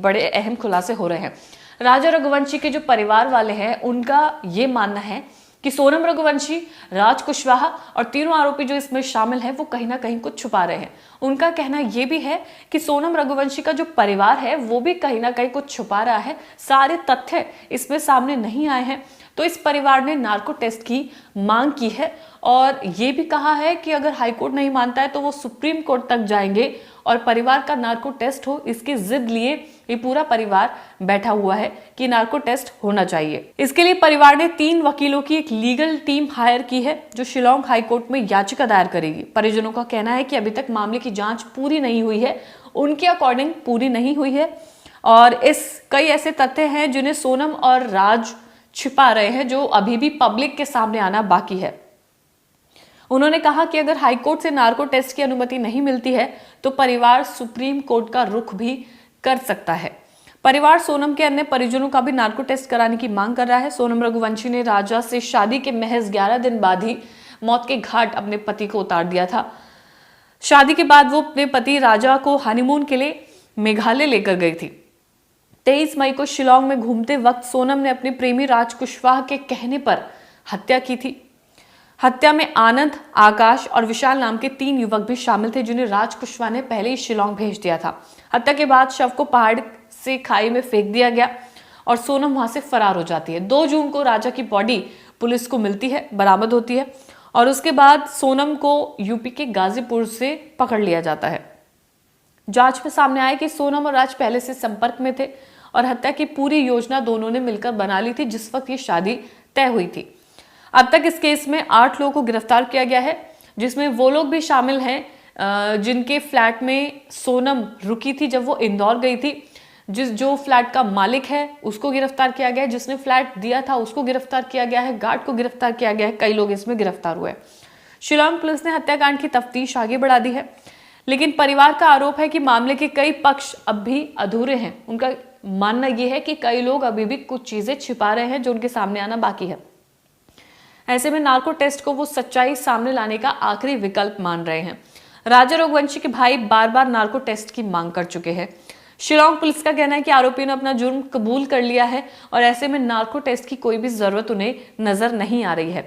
बड़े अहम खुलासे हो रहे हैं। राजा रघुवंशी के जो परिवार वाले हैं उनका ये मानना है कि सोनम रघुवंशी, राज कुशवाहा और तीनों आरोपी जो इसमें शामिल हैं वो कहीं ना कहीं कुछ छुपा रहे हैं। उनका कहना ये भी है कि सोनम रघुवंशी का जो परिवार है वो भी कहीं ना कहीं कुछ छुपा रहा है, सारे तथ्य इसमें सामने नहीं आए हैं। तो इस परिवार ने नार्को टेस्ट की मांग की है और ये भी कहा है कि अगर हाईकोर्ट नहीं मानता है तो वो सुप्रीम कोर्ट तक जाएंगे और परिवार का नार्को टेस्ट हो, इसकी जिद लिए ये पूरा परिवार बैठा हुआ है कि नार्को टेस्ट होना चाहिए। इसके लिए परिवार ने 3 वकीलों की एक लीगल टीम हायर की है जो शिलांग हाईकोर्ट में याचिका दायर करेगी। परिजनों का कहना है कि अभी तक मामले की जांच पूरी नहीं हुई है, उनके अकॉर्डिंग पूरी नहीं हुई है और इस कई ऐसे तथ्य हैं जिन्हें सोनम और राज छिपा रहे हैं जो अभी भी पब्लिक के सामने आना बाकी है। उन्होंने कहा कि अगर हाईकोर्ट से नार्को टेस्ट की अनुमति नहीं मिलती है तो परिवार सुप्रीम कोर्ट का रुख भी कर सकता है। परिवार सोनम के अन्य परिजनों का भी नार्को टेस्ट कराने की मांग कर रहा है। सोनम रघुवंशी ने राजा से शादी के महज 11 दिन बाद ही मौत के घाट अपने पति को उतार दिया था। शादी के बाद वो अपने पति राजा को हनीमून के लिए मेघालय लेकर गई थी। 23 मई को शिलांग में घूमते वक्त सोनम ने अपने प्रेमी राज कुशवाहा के कहने पर हत्या की थी। हत्या में आनंद, आकाश और विशाल नाम के 3 युवक भी शामिल थे जिन्हें राज कुशवाहा ने पहले ही शिलांग भेज दिया था। हत्या के बाद शव को पहाड़ से खाई में फेंक दिया गया और सोनम वहां से फरार हो जाती है। 2 जून को राजा की बॉडी पुलिस को मिलती है, बरामद होती है और उसके बाद सोनम को यूपी के गाजीपुर से पकड़ लिया जाता है। जांच में सामने आया कि सोनम और राज पहले से संपर्क में थे और हत्या की पूरी योजना दोनों ने मिलकर बना ली थी जिस वक्त ये शादी तय हुई थी। अब तक इस केस में 8 लोगों को गिरफ्तार किया गया है जिसमें वो लोग भी शामिल हैं जिनके फ्लैट में सोनम रुकी थी जब वो इंदौर गई थी। जो फ्लैट का मालिक है उसको गिरफ्तार किया गया है, जिसने फ्लैट दिया था उसको गिरफ्तार किया गया है, गार्ड को गिरफ्तार किया गया है, कई लोग इसमें गिरफ्तार हुए। शिलांग पुलिस ने हत्याकांड की तफ्तीश आगे बढ़ा दी है लेकिन परिवार का आरोप है कि मामले के कई पक्ष अब भी अधूरे हैं। उनका मानना यह है कि कई लोग अभी भी कुछ चीजें छिपा रहे हैं जो उनके सामने आना बाकी है। ऐसे में नार्को टेस्ट को वो सच्चाई सामने लाने का आखिरी विकल्प मान रहे हैं। राजा रघुवंशी के भाई बार बार नार्को टेस्ट की मांग कर चुके हैं। शिलांग पुलिस का कहना है कि आरोपियों ने अपना जुर्म कबूल कर लिया है और ऐसे में नार्को टेस्ट की कोई भी जरूरत उन्हें नजर नहीं आ रही है।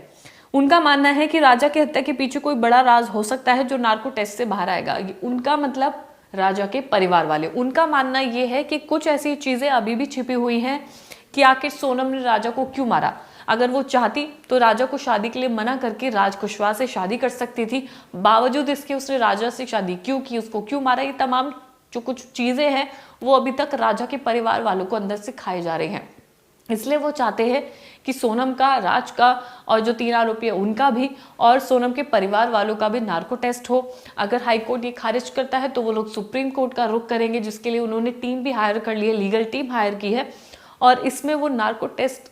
उनका मानना है कि राजा की हत्या के पीछे कोई बड़ा राज हो सकता है जो नार्को टेस्ट से बाहर आएगा। उनका मतलब राजा के परिवार वाले, उनका मानना यह है कि कुछ ऐसी चीजें अभी भी छिपी हुई हैं कि आखिर सोनम ने राजा को क्यों मारा। अगर वो चाहती तो राजा को शादी के लिए मना करके राज कुशवाहा से शादी कर सकती थी, बावजूद इसके उसने राजा से शादी क्यों की, उसको क्यों मारा, ये तमाम जो कुछ चीजें हैं वो अभी तक राजा के परिवार वालों को अंदर से खाए जा रहे हैं। इसलिए वो चाहते हैं कि सोनम का, राज का और जो 3 आरोपी है उनका भी और सोनम के परिवार वालों का भी नार्को टेस्ट हो। अगर हाईकोर्ट ये खारिज करता है तो वो लोग सुप्रीम कोर्ट का रुख करेंगे जिसके लिए उन्होंने टीम भी हायर कर ली है, लीगल टीम हायर की है और इसमें वो नार्को टेस्ट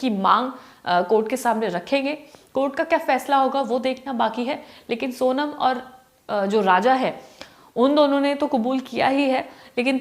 की मांग कोर्ट के सामने रखेंगे। कोर्ट का क्या फैसला होगा वो देखना बाकी है लेकिन सोनम और जो राजा है उन दोनों ने तो कबूल किया ही है लेकिन